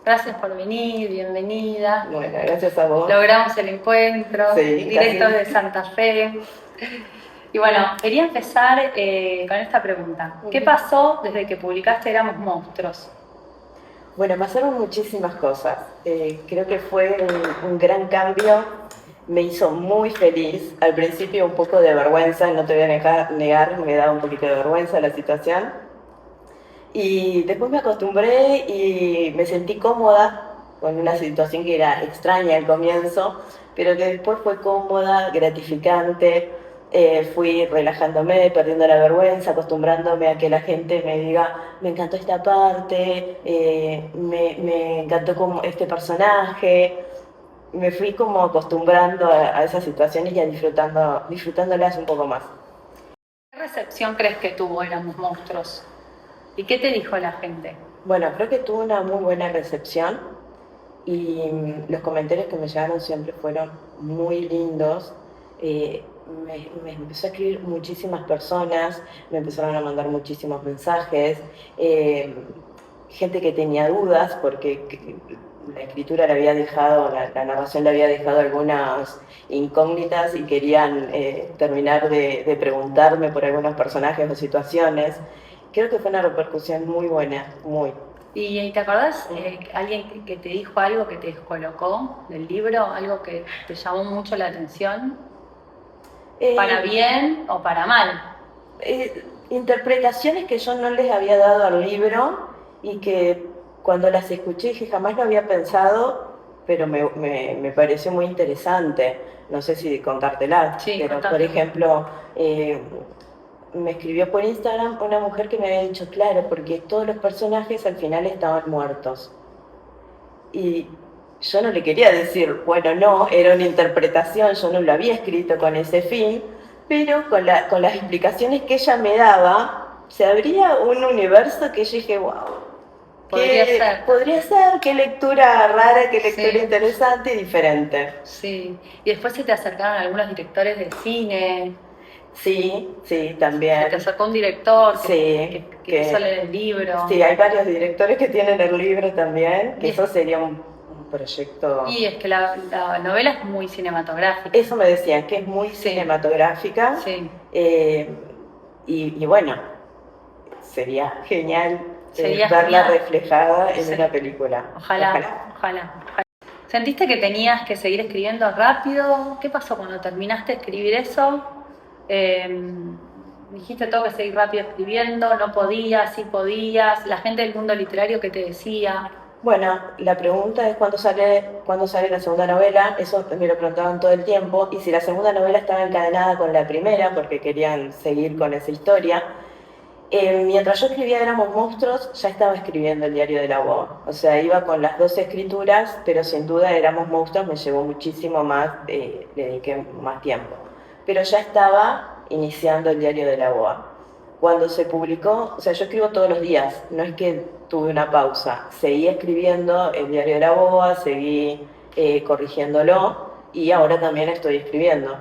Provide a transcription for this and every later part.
Gracias por venir, bienvenida. Bueno, gracias a vos. Logramos el encuentro, Sí, directo casi. de Santa Fe. Y bueno, quería empezar con esta pregunta. ¿Qué pasó desde que publicaste Éramos Monstruos? Bueno, pasaron muchísimas cosas. Creo que fue un gran cambio. Me hizo muy feliz. Al principio un poco de vergüenza, no te voy a negar, me daba un poquito de vergüenza la situación. Y después me acostumbré y me sentí cómoda con una situación que era extraña al comienzo, pero que después fue cómoda, gratificante. Fui relajándome, perdiendo la vergüenza, acostumbrándome a que la gente me diga, me encantó esta parte, me encantó como este personaje. Me fui como acostumbrando a esas situaciones y a disfrutándolas un poco más. ¿Qué recepción crees que tuvo Éramos Monstruos? ¿Y qué te dijo la gente? Bueno, creo que tuvo una muy buena recepción y los comentarios que me llegaron siempre fueron muy lindos. Eh, me empezó a escribir muchísimas personas, me empezaron a mandar muchísimos mensajes, eh, gente que tenía dudas porque la escritura le había dejado, la narración le había dejado algunas incógnitas y querían terminar de preguntarme por algunos personajes o situaciones. Creo que fue una repercusión muy buena, muy. ¿Y te acordás alguien que te dijo algo que te descolocó del libro? ¿Algo que te llamó mucho la atención? ¿Para bien o para mal? Interpretaciones que yo no les había dado al libro y que cuando las escuché dije jamás lo había pensado, pero me pareció muy interesante. No sé si contártela, Sí, pero contame. por ejemplo, me escribió por Instagram una mujer que me había dicho, claro, porque todos los personajes al final estaban muertos. Y yo no le quería decir, bueno, no, era una interpretación, yo no lo había escrito con ese fin, pero con las explicaciones que ella me daba, se abría un universo que yo dije, wow, podría ser, qué lectura rara, qué lectura interesante y diferente. Sí, y después se te acercaron algunos directores de cine. Sí, sí, también. Se te acercó un director Sí, que hizo leer el libro. Sí, hay varios directores que tienen el libro también, que eso sería un proyecto. Y es que la novela es muy cinematográfica. Eso me decían, que es muy cinematográfica. Sí. Y bueno, sería genial verla reflejada en una película. Ojalá. ¿Sentiste que tenías que seguir escribiendo rápido? ¿Qué pasó cuando terminaste de escribir eso? Dijiste tengo que seguir rápido escribiendo, no podías, sí podías, la gente del mundo literario que te decía. Bueno, la pregunta es cuándo sale la segunda novela, eso me lo preguntaban todo el tiempo, y si la segunda novela estaba encadenada con la primera, porque querían seguir con esa historia. Mientras yo escribía Éramos Monstruos, ya estaba escribiendo el diario de la UOA. O sea, iba con las dos escrituras, pero sin duda Éramos Monstruos me llevó muchísimo más, le dediqué más tiempo. Pero ya estaba iniciando el diario de la UOA. Cuando se publicó, o sea, yo escribo todos los días, no es que tuve una pausa. Seguí escribiendo el diario de la UOA, seguí corrigiéndolo y ahora también estoy escribiendo.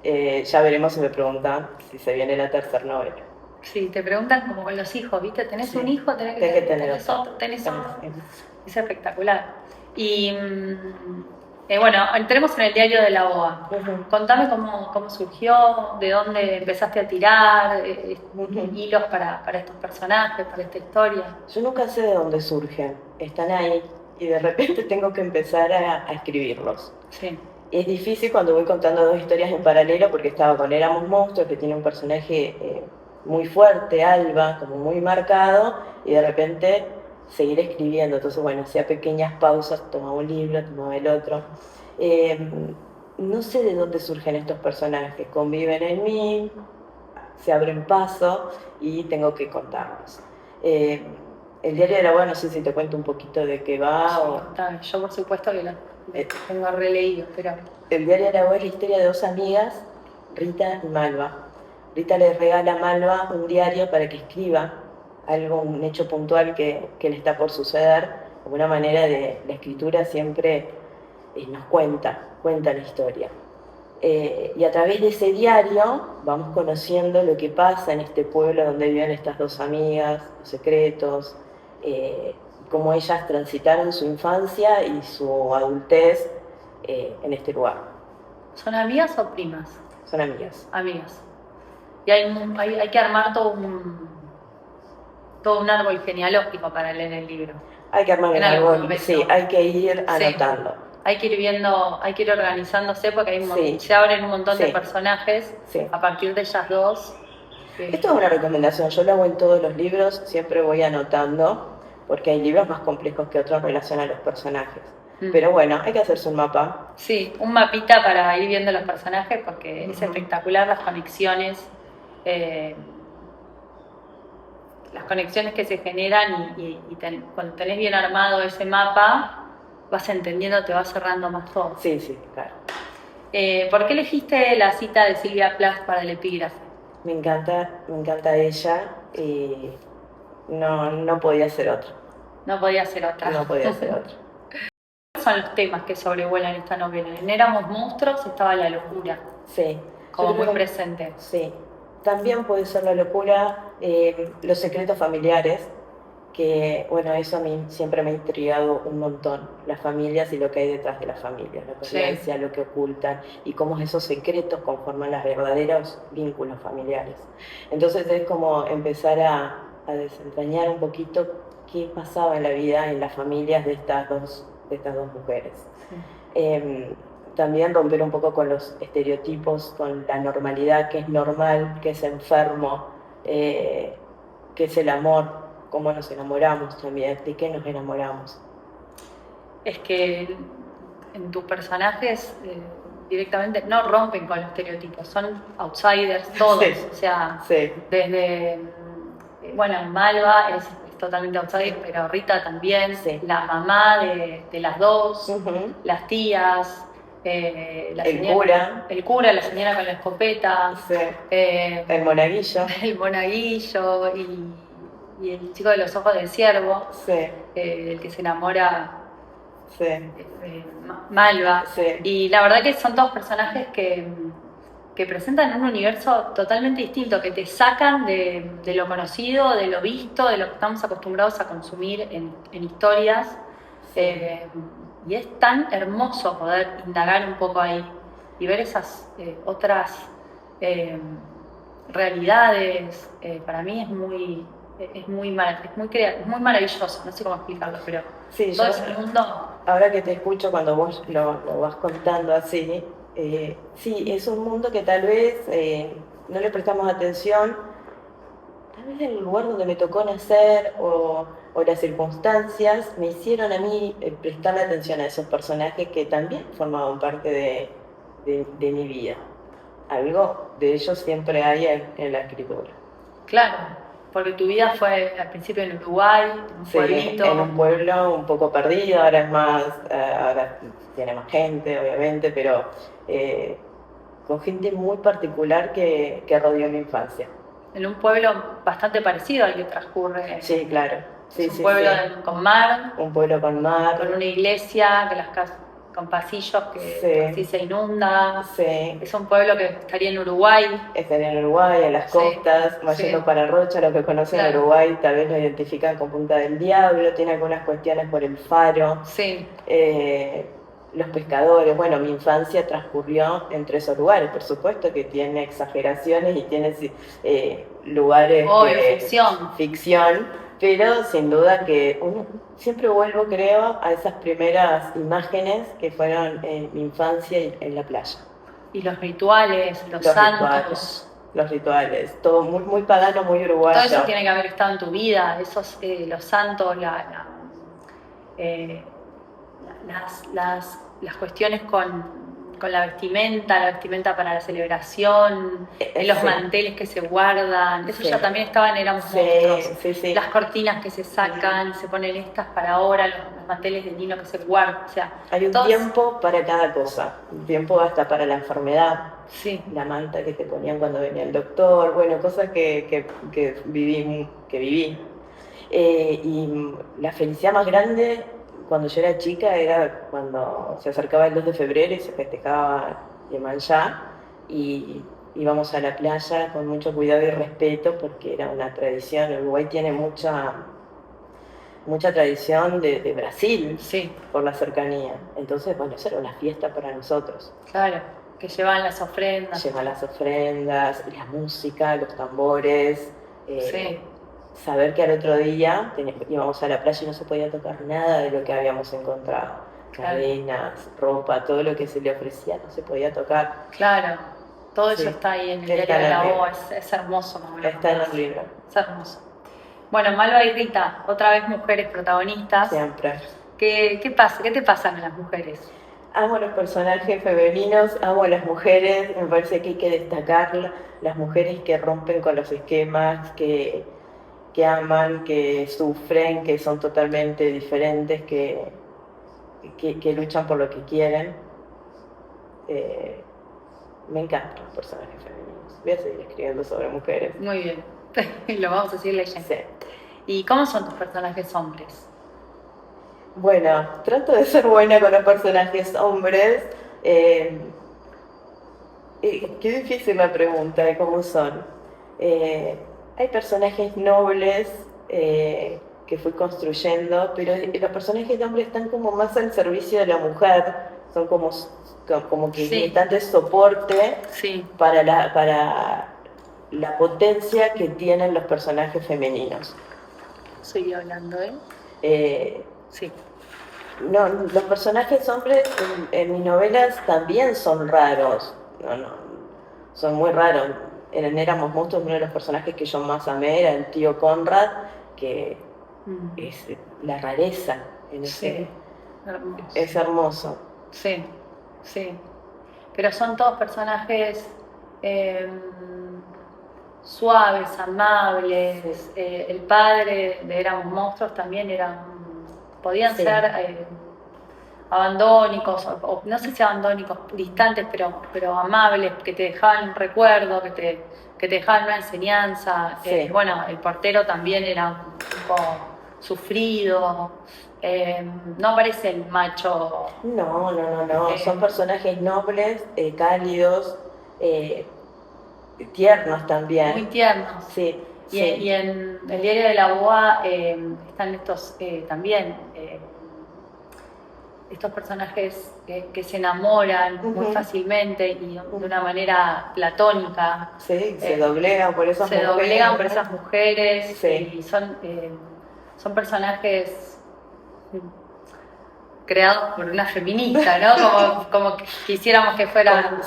Ya veremos si me preguntan si se viene la tercera novela. Sí, te preguntan como con los hijos, ¿viste? ¿Tenés un hijo? Tenés tenés otro. Es espectacular. Y bueno, entremos en el diario de la OA. Contame cómo surgió, de dónde empezaste a tirar hilos para estos personajes, para esta historia. Yo nunca sé de dónde surgen, están ahí y de repente tengo que empezar a escribirlos. Sí. Es difícil cuando voy contando dos historias en paralelo porque estaba con Éramos Monstruos, que tiene un personaje muy fuerte, Alba, como muy marcado, y de repente seguir escribiendo. Entonces, bueno, hacía pequeñas pausas, tomaba un libro, tomaba el otro. No sé de dónde surgen estos personajes, conviven en mí, se abren paso y tengo que contarlos. El diario de la abuela, no sé si te cuento un poquito de qué va. Yo por supuesto que lo tengo releído, pero... El diario de la abuela es la historia de dos amigas, Rita y Malva. Rita le regala a Malva un diario para que escriba algo, un hecho puntual que le está por suceder. Como una manera de la escritura siempre nos cuenta la historia. Y a través de ese diario vamos conociendo lo que pasa en este pueblo donde viven estas dos amigas, los secretos, cómo ellas transitaron su infancia y su adultez en este lugar. ¿Son amigas o primas? Son amigas. Amigas. Y hay que armar todo un árbol genealógico para leer el libro. Hay que armar un árbol, sí, hay que ir anotando. Sí. Hay que ir viendo, hay que ir organizándose porque se abren un montón de personajes a partir de ellas dos. Esto es una recomendación, yo lo hago en todos los libros, siempre voy anotando, porque hay libros más complejos que otros en relación a los personajes. Pero bueno, hay que hacerse un mapa. Sí, un mapita para ir viendo los personajes porque es espectacular las conexiones. Las conexiones que se generan y cuando tenés bien armado ese mapa, vas entendiendo, te vas cerrando más todo. Sí, claro. ¿Por qué elegiste la cita de Silvia Plath para el epígrafe? Me encanta ella y no podía ser otra. No podía ser otra. No podía ser otra. ¿Cuáles son los temas que sobrevuelan esta novela? En Éramos monstruos estaba la locura. Sí. Como muy presente. Sí. También puede ser la locura, los secretos familiares, que bueno, eso a mí siempre me ha intrigado un montón, las familias y lo que hay detrás de las familias, la violencia, lo que ocultan y cómo esos secretos conforman los verdaderos vínculos familiares. Entonces es como empezar a desentrañar un poquito qué pasaba en la vida, en las familias de estas dos mujeres. También romper un poco con los estereotipos, con la normalidad, que es normal, que es enfermo, que es el amor. Cómo nos enamoramos también, de qué nos enamoramos. Es que en tus personajes directamente no rompen con los estereotipos, son outsiders todos, o sea, desde, Malva es totalmente outsider, pero Rita también, la mamá de las dos, las tías, el cura, la señora con la escopeta, el monaguillo. El monaguillo y el chico de los ojos del ciervo, el que se enamora, Malva. Y la verdad que son todos personajes que presentan un universo totalmente distinto, que te sacan de lo conocido, de lo visto, de lo que estamos acostumbrados a consumir en historias. Y es tan hermoso poder indagar un poco ahí y ver esas otras realidades. Para mí es muy maravilloso, no sé cómo explicarlo, pero todo ese mundo... Ahora que te escucho cuando vos lo vas contando así, es un mundo que tal vez no le prestamos atención, tal vez en el lugar donde me tocó nacer o las circunstancias me hicieron a mí prestarle atención a esos personajes que también formaban parte de mi vida. Algo de ellos siempre hay en la escritura. Claro, porque tu vida fue al principio en Uruguay, en un pueblito. En un pueblo un poco perdido, ahora tiene más gente, obviamente, pero con gente muy particular que rodeó mi infancia. En un pueblo bastante parecido al que transcurre. Sí, claro. Es un pueblo con mar. Un pueblo con mar. Con una iglesia, que las casas con pasillos que así se inunda. Es un pueblo que estaría en Uruguay. Estaría en Uruguay, en las costas, yendo para Rocha, los que conocen Uruguay tal vez lo identifican con Punta del Diablo, tiene algunas cuestiones por el faro. Los pescadores, mi infancia transcurrió entre esos lugares, por supuesto que tiene exageraciones y tiene lugares ficción, pero sin duda que uno siempre vuelvo, creo, a esas primeras imágenes que fueron en mi infancia y en la playa. Y los rituales, los santos. los rituales, todo muy, muy pagano, muy uruguayo. Todo eso tiene que haber estado en tu vida, esos, los santos, las cuestiones con la vestimenta para la celebración, los manteles que se guardan, eso ya también estaba en Éramos Monstruos. Las cortinas que se sacan, se ponen estas para ahora, los manteles de lino que se guardan. O sea, hay un tiempo para cada cosa, un tiempo hasta para la enfermedad, la manta que te ponían cuando venía el doctor, bueno, cosas que viví. Y la felicidad más grande cuando yo era chica era cuando se acercaba el 2 de febrero y se festejaba Iemanjá y íbamos a la playa con mucho cuidado y respeto porque era una tradición. Uruguay tiene mucha tradición de Brasil por la cercanía. Entonces, bueno, eso era una fiesta para nosotros. Claro, que llevaban las ofrendas. Llevan las ofrendas, la música, los tambores. Saber que al otro día íbamos a la playa y no se podía tocar nada de lo que habíamos encontrado. Cadenas, ropa, todo lo que se le ofrecía no se podía tocar. Claro, todo eso está ahí en el diario de la OA, es hermoso. Está en el libro. Es hermoso. Bueno, Malva y Rita, otra vez mujeres protagonistas. Siempre. ¿Qué pasa? ¿Qué te pasa con las mujeres? Amo los personajes femeninos, amo a las mujeres, me parece que hay que destacar las mujeres que rompen con los esquemas, que aman, que sufren, que son totalmente diferentes, que luchan por lo que quieren. Me encantan los personajes femeninos. Voy a seguir escribiendo sobre mujeres. Muy bien, lo vamos a seguir leyendo. Sí. ¿Y cómo son tus personajes hombres? Bueno, trato de ser buena con los personajes hombres. Qué difícil la pregunta de cómo son. Hay personajes nobles que fui construyendo, pero los personajes de hombres están como más al servicio de la mujer, son como que están de soporte para la potencia que tienen los personajes femeninos. Sigue hablando, sí. No, los personajes hombres en mis novelas también son raros, son muy raros. En Éramos Monstruos, uno de los personajes que yo más amé era el tío Conrad, que es la rareza en ese. Hermoso. Es hermoso. Sí. Pero son todos personajes suaves, amables. El padre de Éramos Monstruos también podían ser abandónicos, o no sé si abandónicos, distantes, pero amables, que te dejaban un recuerdo, que te dejaban una enseñanza. Bueno, el portero también era un poco sufrido. No aparece el macho. No. Son personajes nobles, cálidos, tiernos también. Muy tiernos. Sí. Y en el diario de la UA están estos también. Estos personajes que se enamoran muy fácilmente y de una manera platónica. Sí, se doblegan por esas mujeres. Se doblegan por esas mujeres y son personajes creados por una feminista, ¿no? Como quisiéramos que fuera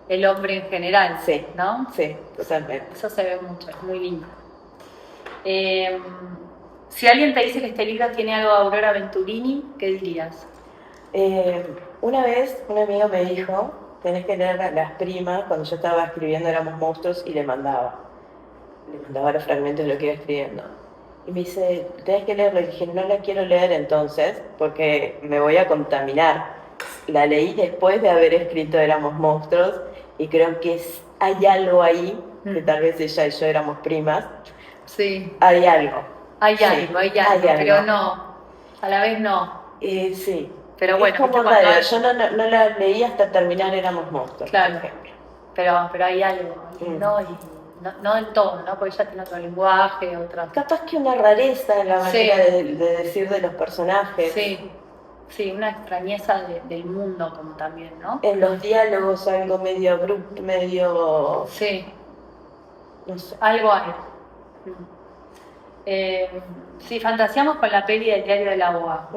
el hombre en general, ¿no? Sí, totalmente. Eso se ve mucho, es muy lindo. Si alguien te dice que este libro tiene algo de Aurora Venturini, ¿qué dirías? Una vez un amigo me dijo, tenés que leer Las Primas, cuando yo estaba escribiendo Éramos Monstruos, y le mandaba los fragmentos de lo que iba escribiendo. Y me dice, tenés que leerlo. Y dije, no la quiero leer entonces, porque me voy a contaminar. La leí después de haber escrito Éramos Monstruos, y creo que hay algo ahí, que tal vez ella y yo éramos primas. Sí. Hay algo. Hay algo, pero no, a la vez no. Sí. Pero bueno, es como raro, yo no la leí hasta terminar Éramos Monstruos. Claro, pero hay algo, no del todo, ¿no? Porque ella tiene otro lenguaje, Capaz que una rareza en la manera de decir de los personajes. Sí, una extrañeza del mundo como también, ¿no? En los diálogos algo medio abrupto, medio... Sí. No sé. Algo hay. Si fantaseamos con la peli del diario de la UA,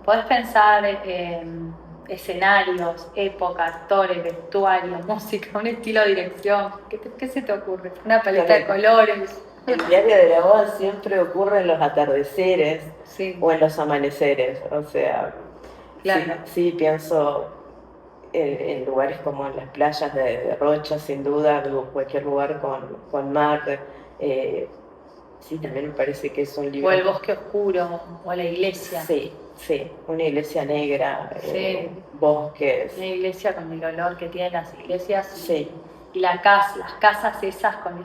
¿podés pensar escenarios, época, actores, vestuario, música, un estilo de dirección. ¿Qué se te ocurre? Una paleta de colores. El diario de la boda siempre ocurre en los atardeceres o en los amaneceres, o sea, claro. Sí pienso en lugares como en las playas de Rocha, sin duda, o cualquier lugar con mar. Sí, también me parece que es un libro. O el bosque oscuro, o la iglesia. Sí, una iglesia negra, bosques. Una iglesia con el olor que tienen las iglesias. Sí. Y las casas esas con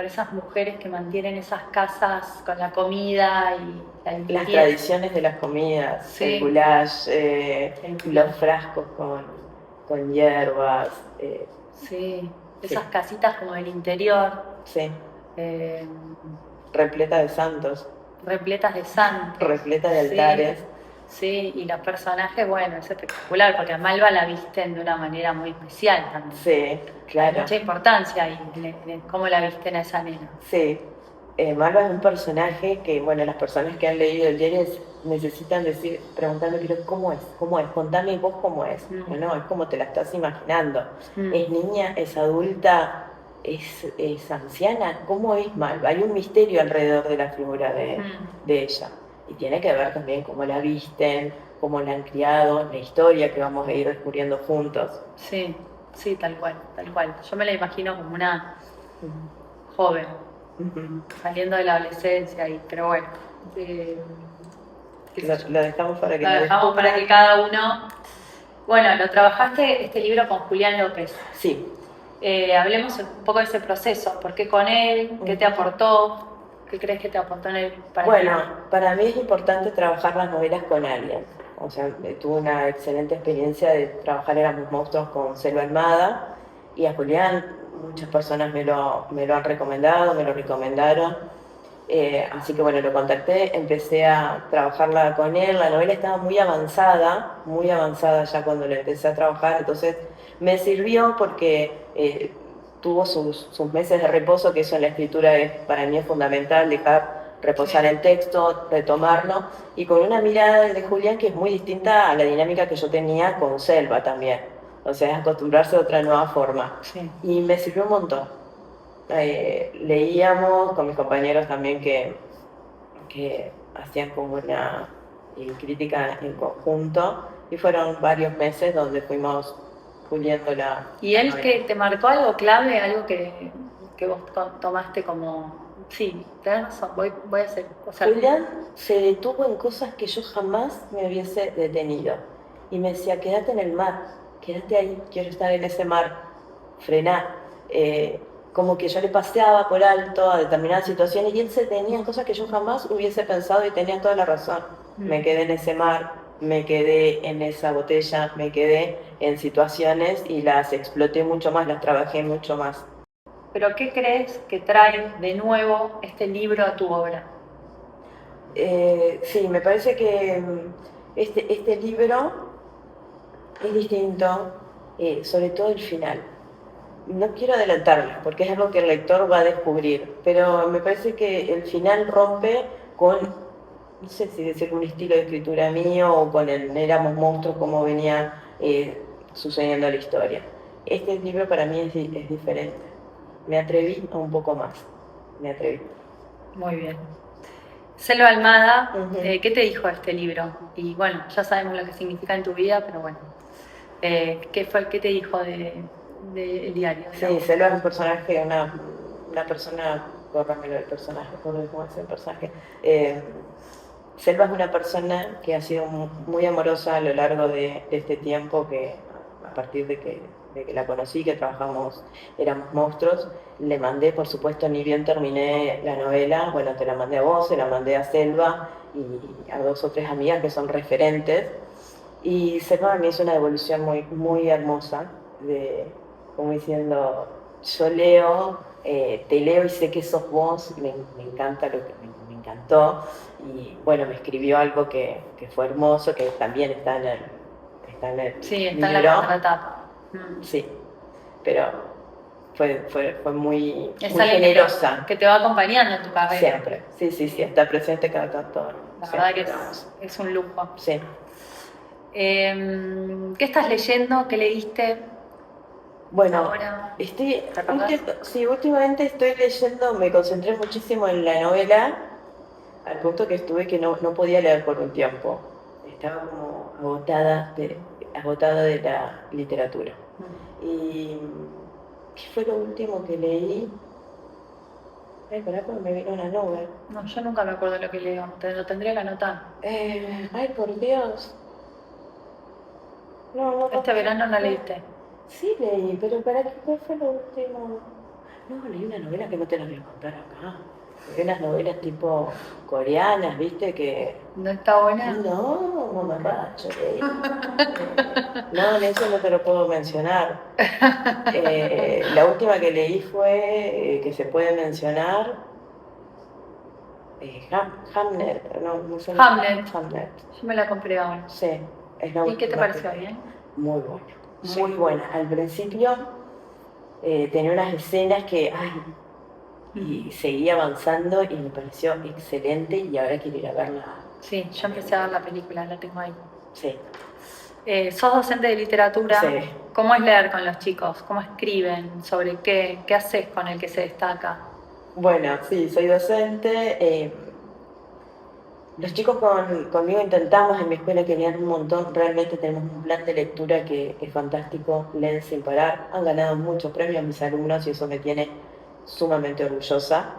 esas mujeres que mantienen esas casas con la comida y las tradiciones de las comidas, el goulash, los frascos con hierbas. Esas casitas como del interior. Sí. Repletas de santos. Repletas de santos. Repletas de altares. Sí, y los personajes, bueno, es espectacular, porque a Malva la visten de una manera muy especial también. Sí, claro. Hay mucha importancia ahí en cómo la visten a esa nena. Sí, Malva es un personaje que, bueno, las personas que han leído el diario necesitan preguntarme, pero ¿cómo es? Contame vos cómo es. No, es como te la estás imaginando. ¿Es niña? ¿Es adulta? ¿Es anciana? ¿Cómo es Malva? Hay un misterio alrededor de la figura de ella. Y tiene que ver también cómo la visten, cómo la han criado, la historia que vamos a ir descubriendo juntos. Sí, tal cual. Yo me la imagino como una joven, saliendo de la adolescencia, pero bueno. Lo dejamos para que lo dejamos para que cada uno... Bueno, lo trabajaste este libro con Julián López. Sí. Hablemos un poco de ese proceso. ¿Por qué con él? ¿Qué te aportó? ¿Qué crees que te aportó en él? Para mí es importante trabajar las novelas con alguien. O sea, tuve una excelente experiencia de trabajar Éramos Monstruos con Selva Almada, y a Julián muchas personas me lo han recomendado, me lo recomendaron. Así que bueno, lo contacté, empecé a trabajarla con él. La novela estaba muy avanzada ya cuando la empecé a trabajar, entonces me sirvió porque tuvo sus meses de reposo, que eso en la escritura para mí es fundamental, dejar reposar el texto, retomarlo, y con una mirada de Julián que es muy distinta a la dinámica que yo tenía con Selva también. O sea, es acostumbrarse a otra nueva forma. Sí. Y me sirvió un montón. Leíamos con mis compañeros también que hacían como una crítica en conjunto, y fueron varios meses donde fuimos puliéndola. ¿Y él que te marcó algo clave, algo que vos tomaste como, sí, tenés razón, voy a hacer? O sea, Julián se detuvo en cosas que yo jamás me hubiese detenido, y me decía, quédate en el mar, quédate ahí, quiero estar en ese mar, frená. Como que yo le paseaba por alto a determinadas situaciones y él se detenía en cosas que yo jamás hubiese pensado, y tenía toda la razón. Me quedé en ese mar, me quedé en esa botella, me quedé en situaciones y las exploté mucho más, las trabajé mucho más. ¿Pero qué crees que trae de nuevo este libro a tu obra? Sí, me parece que este libro es distinto, sobre todo el final. No quiero adelantarlo, porque es algo que el lector va a descubrir, pero me parece que el final rompe con, no sé si decir un estilo de escritura mío o con el Éramos Monstruos, como venía sucediendo la historia. Este libro para mí es diferente. Me atreví a un poco más. Muy bien. Selva Almada, ¿qué te dijo este libro? Y bueno, ya sabemos lo que significa en tu vida, pero bueno, ¿qué te dijo del diario? Sí, Selva es un personaje, una persona, córramelo del personaje, cómo es el personaje. Selva es una persona que ha sido muy amorosa a lo largo de este tiempo, que a partir de que la conocí, que trabajamos Éramos Monstruos, le mandé, por supuesto, ni bien terminé la novela, bueno, te la mandé a vos, se la mandé a Selva y a 2 o 3 amigas que son referentes, y Selva a mí es una devolución muy, muy hermosa, como diciendo, yo leo, te leo y sé que sos vos, me encanta lo que me encantó, y bueno, me escribió algo que fue hermoso, que también está en el sí, está libro. En la contratapa. Sí, pero fue muy generosa. Que te va acompañando en tu carrera. Siempre, sí, está presente cada tanto. La verdad que es un lujo. Sí. ¿Qué estás leyendo? ¿Qué leíste? Bueno, ahora? Últimamente estoy leyendo, me concentré muchísimo en la novela, al punto que estuve que no podía leer por un tiempo. Estaba como agotada de la literatura. ¿Y qué fue lo último que leí? Ay, pará, porque me vino una nube. No, yo nunca me acuerdo lo que leo, lo tendría que anotar. Ay, por Dios. No, ¿Este verano no leíste? Sí leí, pero ¿cuál fue lo último? No, leí una novela que no te la voy a contar acá. Leí unas novelas tipo coreanas, ¿viste? Que... ¿No está buena? No, mamarracho leí. No, eso no te lo puedo mencionar. La última que leí fue, que se puede mencionar, Hamlet, no sé. Hamlet. Hamlet. Yo me la compré ahora. Sí, es la última. ¿Y qué te pareció? ¿Bien? Muy buena, muy buena. Al principio tenía unas escenas que, y seguía avanzando y me pareció excelente y ahora quiero ir a verla. Sí, yo empecé a ver la película, la tengo ahí. Sí. ¿Sos docente de literatura? Sí. ¿Cómo es leer con los chicos? ¿Cómo escriben? ¿Sobre qué? ¿Qué haces con el que se destaca? Bueno, sí, soy docente. Los chicos conmigo intentamos, en mi escuela que lean un montón, realmente tenemos un plan de lectura que es fantástico, leen sin parar, han ganado muchos premios mis alumnos y eso me tiene sumamente orgullosa.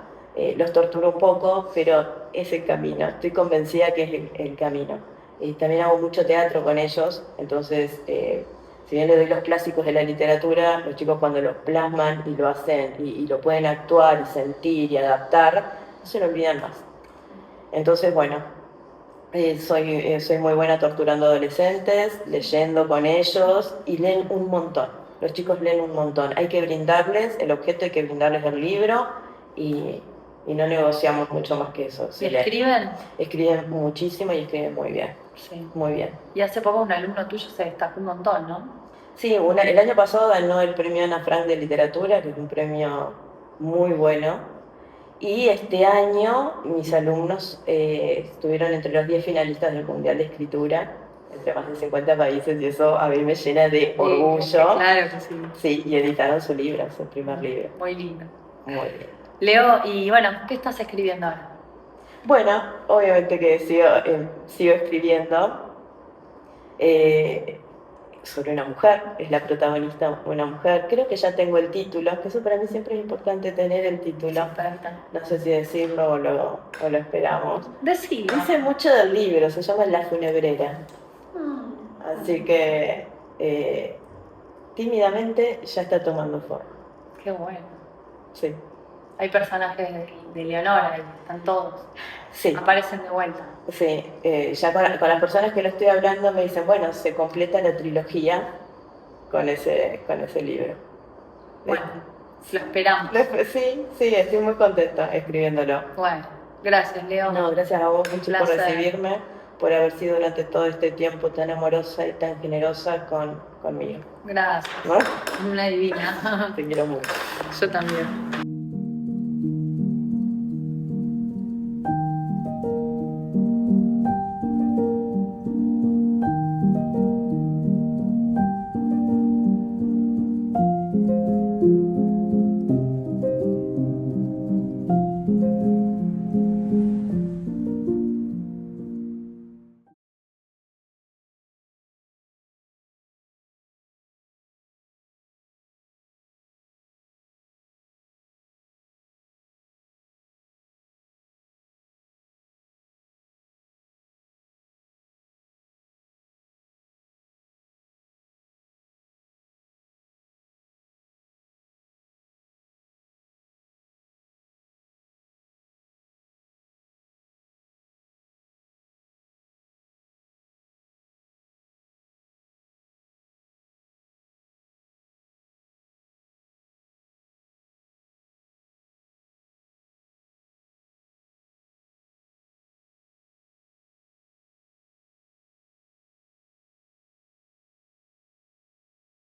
Los torturo un poco, pero es el camino, estoy convencida que es el camino. También hago mucho teatro con ellos, entonces si bien les doy los clásicos de la literatura, los chicos cuando los plasman y lo hacen y lo pueden actuar y sentir y adaptar, no se lo olvidan más. Entonces, bueno, soy muy buena torturando adolescentes, leyendo con ellos y leen un montón. Los chicos leen un montón. Hay que brindarles el objeto, hay que brindarles el libro y no negociamos mucho más que eso. ¿Y escriben? Escriben muchísimo y escriben muy bien. Sí. Muy bien. Y hace poco un alumno tuyo se destacó un montón, ¿no? Sí, el año pasado ganó el premio Ana Frank de literatura, que es un premio muy bueno. Y este año mis alumnos estuvieron entre los 10 finalistas del Mundial de Escritura, entre más de 50 países, y eso a mí me llena de orgullo. Claro que sí. Sí, y editaron su libro, su primer libro. Muy lindo. Muy bien. Leo, y bueno, ¿qué estás escribiendo ahora? Bueno, obviamente que sigo escribiendo. Sobre una mujer, es la protagonista una mujer. Creo que ya tengo el título, que eso para mí siempre es importante tener el título. No sé si decirlo o lo esperamos. Decilo. Dice mucho del libro, se llama La Funebrera. Así que tímidamente ya está tomando forma. Qué bueno. Sí. Hay personajes de Leonora, están todos. Sí. Aparecen de vuelta. Sí, ya con las personas que lo estoy hablando me dicen, bueno, se completa la trilogía con ese libro. Bueno, lo esperamos. Sí, estoy muy contenta escribiéndolo. Bueno, gracias, Leo. No, gracias a vos mucho por recibirme, por haber sido durante todo este tiempo tan amorosa y tan generosa conmigo. Gracias. ¿No? Una divina. Te quiero mucho. Yo también.